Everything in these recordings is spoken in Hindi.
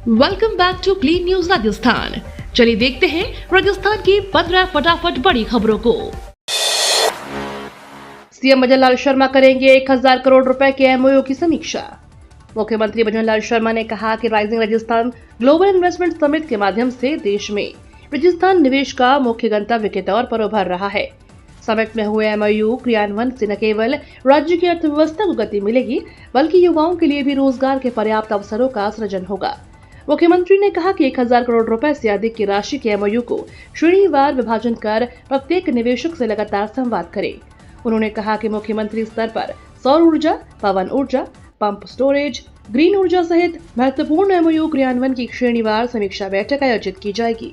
Welcome back to clean news Rajasthan. चलिए देखते हैं राजस्थान की 15 फटाफट बड़ी खबरों को। सीएम भजनलाल शर्मा करेंगे 1000 करोड़ रुपए के एमओयू की समीक्षा। मुख्यमंत्री भजनलाल शर्मा ने कहा कि rising Rajasthan global investment summit के माध्यम से देश में राजस्थान निवेश का मुख्य गंतव्य के तौर पर उभर रहा है। समिट में हुए एमओयू क्रियान्वयन से न केवल राज्य की अर्थव्यवस्था को गति मिलेगी, बल्कि युवाओं के लिए भी रोजगार के पर्याप्त अवसरों का सृजन होगा। मुख्यमंत्री ने कहा कि 1000 करोड़ रुपए से अधिक की राशि के एमओयू को श्रेणीवार विभाजन कर प्रत्येक निवेशक से लगातार संवाद करें। उन्होंने कहा कि मुख्यमंत्री स्तर पर सौर ऊर्जा, पवन ऊर्जा, पंप स्टोरेज, ग्रीन ऊर्जा सहित महत्वपूर्ण एमओयू क्रियान्वयन की श्रेणीवार समीक्षा बैठक आयोजित की जाएगी।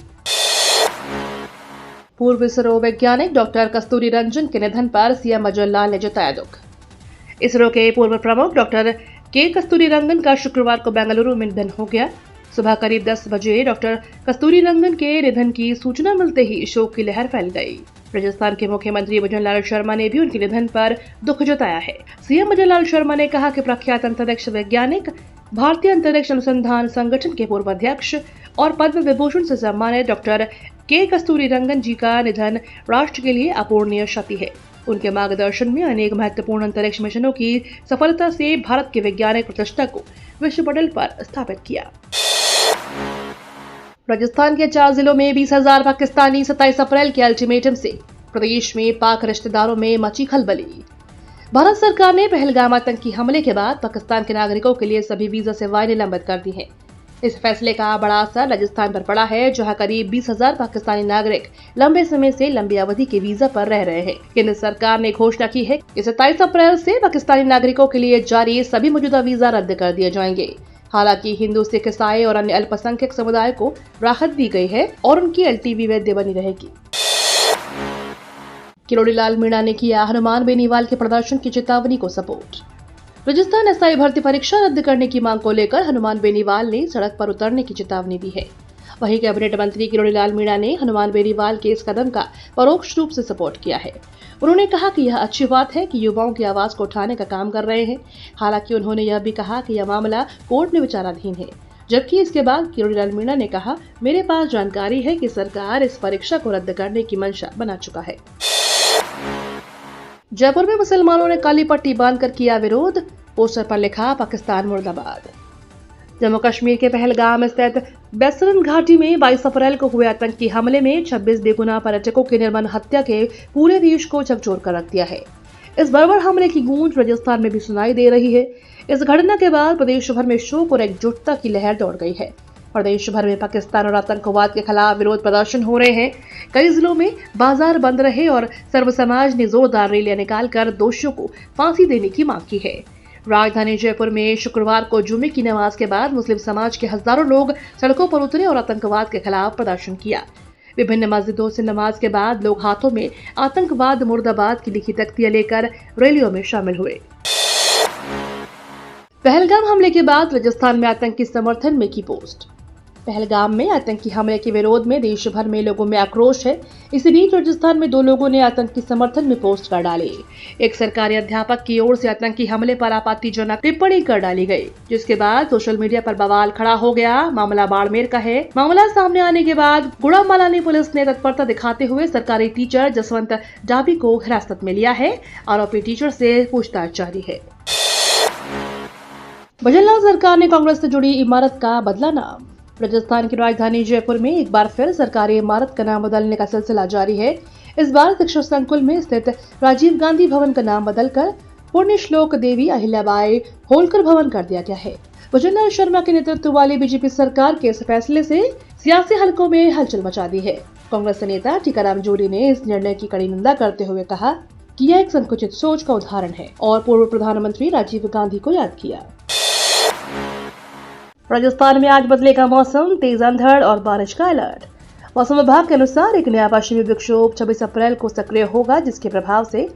पूर्व इसरो वैज्ञानिक डॉक्टर कस्तूरी रंजन के निधन पर सीएम भजनलाल ने जताया दुख। इसरो के पूर्व प्रमुख डॉक्टर के कस्तूरी रंगन का शुक्रवार को बेंगलुरु में निधन हो गया। सुबह करीब 10 बजे डॉक्टर कस्तूरी रंगन के निधन की सूचना मिलते ही शोक की लहर फैल गई। राजस्थान के मुख्यमंत्री भजनलाल शर्मा ने भी उनके निधन पर दुख जताया है। सीएम भजनलाल शर्मा ने कहा कि प्रख्यात अंतरिक्ष वैज्ञानिक, भारतीय अंतरिक्ष अनुसंधान संगठन के पूर्व अध्यक्ष और पद्म विभूषण से सम्मानित डॉक्टर के कस्तूरी रंगन जी का निधन राष्ट्र के लिए अपूरणीय क्षति है। उनके मार्गदर्शन में अनेक महत्वपूर्ण अंतरिक्ष मिशनों की सफलता से भारत के वैज्ञानिक प्रतिष्ठा को विश्व पटल पर स्थापित किया। राजस्थान के 4 जिलों में 20,000 पाकिस्तानी 27 अप्रैल के अल्टीमेटम से प्रदेश में पाक रिश्तेदारों में मची खलबली। भारत सरकार ने पहलगाम आतंकी हमले के बाद पाकिस्तान के नागरिकों के लिए सभी वीजा सेवाएं निलंबित कर दी हैं। इस फैसले का बड़ा असर राजस्थान पर पड़ा है, जहां करीब 20,000 पाकिस्तानी नागरिक लंबे समय से लंबी अवधि के वीजा पर रह रहे हैं। केंद्र सरकार ने घोषणा की है कि 27 अप्रैल से पाकिस्तानी नागरिकों के लिए जारी सभी मौजूदा वीजा रद्द कर दिए जाएंगे। हालांकि हिंदू, सिख, ईसाई और अन्य अल्पसंख्यक समुदाय को राहत दी गई है और उनकी एलटीवी वैध बनी रहेगी। किरोड़ी लाल मीणा ने किया हनुमान बेनीवाल के प्रदर्शन की चेतावनी को सपोर्ट। राजस्थान एसआई भर्ती परीक्षा रद्द करने की मांग को लेकर हनुमान बेनीवाल ने सड़क पर उतरने की चेतावनी दी है। वहीं कैबिनेट मंत्री किरोड़ी लाल मीणा ने हनुमान बेनीवाल के इस कदम का परोक्ष रूप से सपोर्ट किया है। उन्होंने कहा कि यह अच्छी बात है कि युवाओं की आवाज को उठाने का काम कर रहे हैं। हालांकि उन्होंने यह भी कहा कि यह मामला कोर्ट में विचाराधीन है। जबकि इसके बाद किरोड़ी लाल मीणा ने कहा, मेरे पास जानकारी है कि सरकार इस परीक्षा को रद्द करने की मंशा बना चुका है। जयपुर में मुसलमानों ने काली पट्टी बांधकर किया विरोध। पोस्टर पर लिखा, पाकिस्तान मुर्दाबाद। जम्मू कश्मीर के पहलगाम स्थित बेसरन घाटी में 22 अप्रैल को हुए आतंकी हमले में 26 बेगुनाह पर्यटकों की निर्मम हत्या के पूरे देश को झकझोर कर रख दिया है। इस बर्बर हमले की गूंज राजस्थान में भी सुनाई दे रही है। इस घटना के बाद प्रदेश भर में शोक और एकजुटता की लहर दौड़ गई है। प्रदेश भर में पाकिस्तान और आतंकवाद के खिलाफ विरोध प्रदर्शन हो रहे हैं। कई जिलों में बाजार बंद रहे और सर्व समाज ने जोरदार रैलियां निकालकर दोषियों को फांसी देने की मांग की है। राजधानी जयपुर में शुक्रवार को जुमे की नमाज के बाद मुस्लिम समाज के हजारों लोग सड़कों पर उतरे और आतंकवाद के खिलाफ प्रदर्शन किया। विभिन्न मस्जिदों से नमाज के बाद लोग हाथों में आतंकवाद मुर्दाबाद की लिखी तख्तियां लेकर रैलियों में शामिल हुए। पहलगाम हमले के बाद राजस्थान में आतंकी समर्थन में की पोस्ट। पहलगाम में आतंकी हमले के विरोध में देश भर में लोगों में आक्रोश है। इसी बीच राजस्थान में 2 लोगों ने आतंकी समर्थन में पोस्ट कर डाली। एक सरकारी अध्यापक की ओर से आतंकी हमले पर आपत्तिजनक टिप्पणी कर डाली गई, जिसके बाद सोशल मीडिया पर बवाल खड़ा हो गया। मामला बाड़मेर का है। मामला सामने आने के बाद गुड़ामालानी पुलिस ने तत्परता दिखाते हुए सरकारी टीचर जसवंत डाबी को हिरासत में लिया है। आरोपी टीचर से पूछताछ जारी है। भजनलाल सरकार ने कांग्रेस से जुड़ी इमारत का बदला नाम। राजस्थान की राजधानी जयपुर में एक बार फिर सरकारी इमारत का नाम बदलने का सिलसिला जारी है। इस बार शिक्षा संकुल में स्थित राजीव गांधी भवन का नाम बदलकर पुण्यश्लोक देवी अहिल्याबाई होलकर भवन कर दिया गया है। भजनलाल शर्मा के नेतृत्व वाली बीजेपी सरकार के इस फैसले से सियासी हलकों में हलचल मचा दी है। कांग्रेस नेता टीकाराम जूली ने इस निर्णय की कड़ी निंदा करते हुए कहा कि यह एक संकुचित सोच का उदाहरण है और पूर्व प्रधानमंत्री राजीव गांधी को याद किया। राजस्थान में आज बदलेगा मौसम, तेज अंधड़ और बारिश का अलर्ट। मौसम विभाग के अनुसार एक नया पश्चिमी विक्षोभ 26 अप्रैल को सक्रिय होगा, जिसके प्रभाव से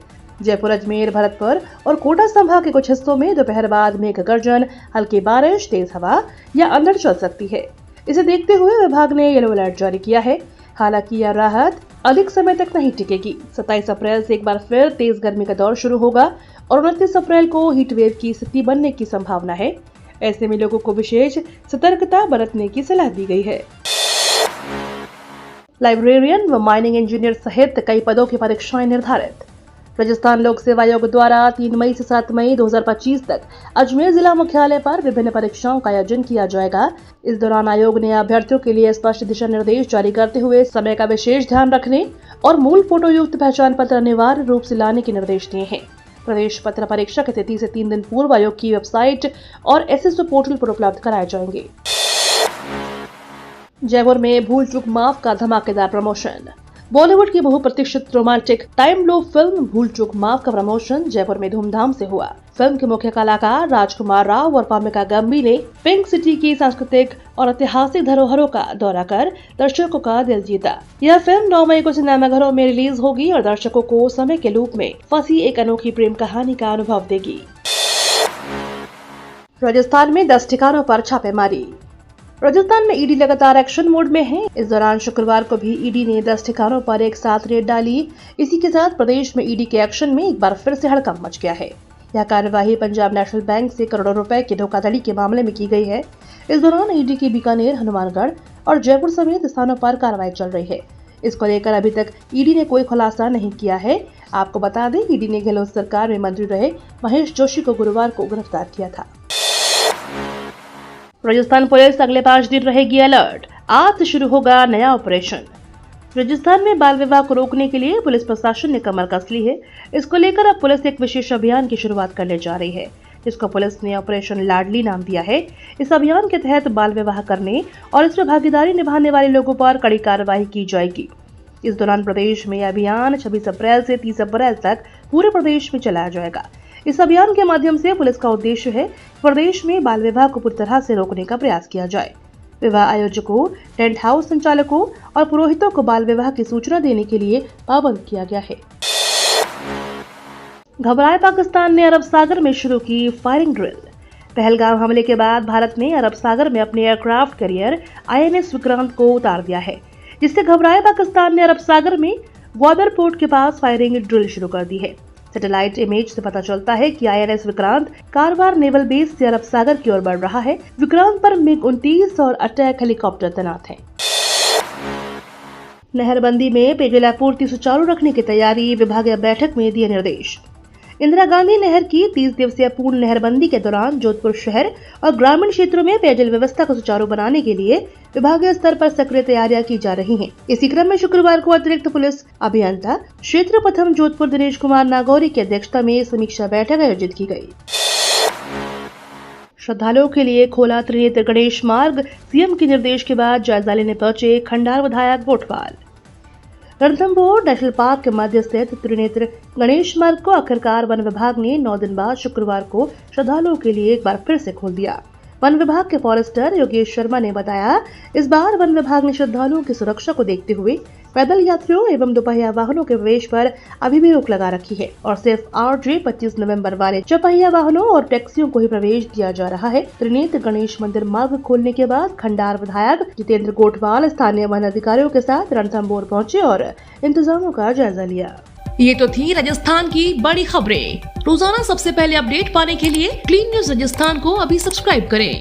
जयपुर, अजमेर, भरतपुर और कोटा संभाग के कुछ हिस्सों में दोपहर बाद मेघ गर्जन, हल्की बारिश, तेज हवा या अंधड़ चल सकती है। इसे देखते हुए विभाग ने येलो अलर्ट जारी किया है। हालांकि यह राहत अधिक समय तक नहीं टिकेगी। 27 अप्रैल से एक बार फिर तेज गर्मी का दौर शुरू होगा और 29 अप्रैल को हीट वेव की स्थिति बनने की संभावना है। ऐसे में लोगों को विशेष सतर्कता बरतने की सलाह दी गई है। लाइब्रेरियन व माइनिंग इंजीनियर सहित कई पदों की परीक्षाएं निर्धारित। राजस्थान लोक सेवा आयोग द्वारा 3 मई से 7 मई 2025 तक अजमेर जिला मुख्यालय पर विभिन्न परीक्षाओं का आयोजन किया जाएगा। इस दौरान आयोग ने अभ्यर्थियों के लिए स्पष्ट दिशा निर्देश जारी करते हुए समय का विशेष ध्यान रखने और मूल फोटो युक्त पहचान पत्र अनिवार्य रूप से लाने के निर्देश दिए हैं। प्रवेश पत्र परीक्षा की तिथि से 3 दिन पूर्व आयोग की वेबसाइट और SSO पोर्टल पर उपलब्ध कराए जाएंगे। जयपुर में भूल चूक माफ का धमाकेदार प्रमोशन। बॉलीवुड की बहुप्रतीक्षित रोमांटिक टाइम लूप फिल्म भूल चूक माफ का प्रमोशन जयपुर में धूमधाम से हुआ। फिल्म के मुख्य कलाकार राजकुमार राव और पामिका गंभी ने पिंक सिटी की सांस्कृतिक और ऐतिहासिक धरोहरों का दौरा कर दर्शकों का दिल जीता। यह फिल्म 9 मई को सिनेमाघरों में रिलीज होगी और दर्शकों को समय के लूप में फंसी एक अनोखी प्रेम कहानी का अनुभव देगी। राजस्थान में 10 ठिकानों पर छापेमारी। राजस्थान में ईडी लगातार एक्शन मोड में है। इस दौरान शुक्रवार को भी ईडी ने 10 ठिकानों पर एक साथ रेड डाली। इसी के साथ प्रदेश में ईडी के एक्शन में एक बार फिर से हड़कंप मच गया है। यह कार्यवाही पंजाब नेशनल बैंक से करोड़ों रुपए की धोखाधड़ी के मामले में की गई है। इस दौरान ईडी की बीकानेर, हनुमानगढ़ और जयपुर समेत स्थानों पर कार्रवाई चल रही है। इसको लेकर अभी तक ईडी ने कोई खुलासा नहीं किया है। आपको बता दें, ईडी ने गहलोत सरकार में मंत्री रहे महेश जोशी को गुरुवार को गिरफ्तार किया था। राजस्थान पुलिस अगले 5 दिन रहेगी अलर्ट। आज से शुरू होगा नया ऑपरेशन। राजस्थान में बाल विवाह को रोकने के लिए पुलिस प्रशासन ने कमर कस ली है। इसको लेकर अब पुलिस एक विशेष अभियान की शुरुआत करने जा रही है, जिसको पुलिस ने ऑपरेशन लाडली नाम दिया है। इस अभियान के तहत बाल विवाह करने और इसमें भागीदारी निभाने वाले लोगों पर कड़ी कार्रवाई की जाएगी। इस दौरान प्रदेश में यह अभियान 26 अप्रैल से 30 अप्रैल तक पूरे प्रदेश में चलाया जाएगा। इस अभियान के माध्यम से पुलिस का उद्देश्य है प्रदेश में बाल विवाह को पूरी तरह से रोकने का प्रयास किया जाए। विवाह आयोजकों, टेंट हाउस संचालकों और पुरोहितों को बाल विवाह की सूचना देने के लिए पाबंद किया गया है। घबराए पाकिस्तान ने अरब सागर में शुरू की फायरिंग ड्रिल। पहलगाम हमले के बाद भारत ने अरब सागर में अपने एयरक्राफ्ट कैरियर INS विक्रांत को उतार दिया है, जिससे घबराए पाकिस्तान ने अरब सागर में ग्वादर पोर्ट के पास फायरिंग ड्रिल शुरू कर दी है। सैटेलाइट इमेज से पता चलता है कि INS Vikrant Karwar naval base से अरब सागर की ओर बढ़ रहा है। विक्रांत पर MiG-29 और अटैक हेलीकॉप्टर तैनात हैं। नहरबंदी में पेयजल आपूर्ति सुचारू रखने की तैयारी, विभागीय बैठक में दिए निर्देश। इंदिरा गांधी नहर की 30 दिवसीय पूर्ण नहरबंदी के दौरान जोधपुर शहर और ग्रामीण क्षेत्रों में पेयजल व्यवस्था को सुचारू बनाने के लिए विभागीय स्तर पर सक्रिय तैयारियां की जा रही हैं। इसी क्रम में शुक्रवार को अतिरिक्त पुलिस अभियंता क्षेत्र प्रथम जोधपुर दिनेश कुमार नागौरी की अध्यक्षता में समीक्षा बैठक आयोजित की गई। श्रद्धालुओं के लिए खोला त्रिनेत्र गणेश मार्ग। CM के निर्देश के बाद जायजा लेने पहुंचे खंडार विधायक गोठवाल। रणथंभौर नेशनल पार्क के मध्य स्थित त्रिनेत्र गणेश मार्ग को आखिरकार वन विभाग ने 9 दिन बाद शुक्रवार को श्रद्धालुओं के लिए एक बार फिर से खोल दिया। वन विभाग के फॉरेस्टर योगेश शर्मा ने बताया, इस बार वन विभाग ने श्रद्धालुओं की सुरक्षा को देखते हुए पैदल यात्रियों एवं दोपहिया वाहनों के प्रवेश पर अभी भी रोक लगा रखी है और सिर्फ RJ 25 नवंबर वाले चौपहिया वाहनों और टैक्सियों को ही प्रवेश दिया जा रहा है। त्रिनेत्र गणेश मंदिर मार्ग खोलने के बाद खंडार विधायक जितेंद्र गोठवाल स्थानीय वन अधिकारियों के साथ रणथंभौर पहुंचे और इंतजामों का जायजा लिया। ये तो थी राजस्थान की बड़ी खबरें। रोजाना सबसे पहले अपडेट पाने के लिए क्लीन न्यूज राजस्थान को अभी सब्सक्राइब करें।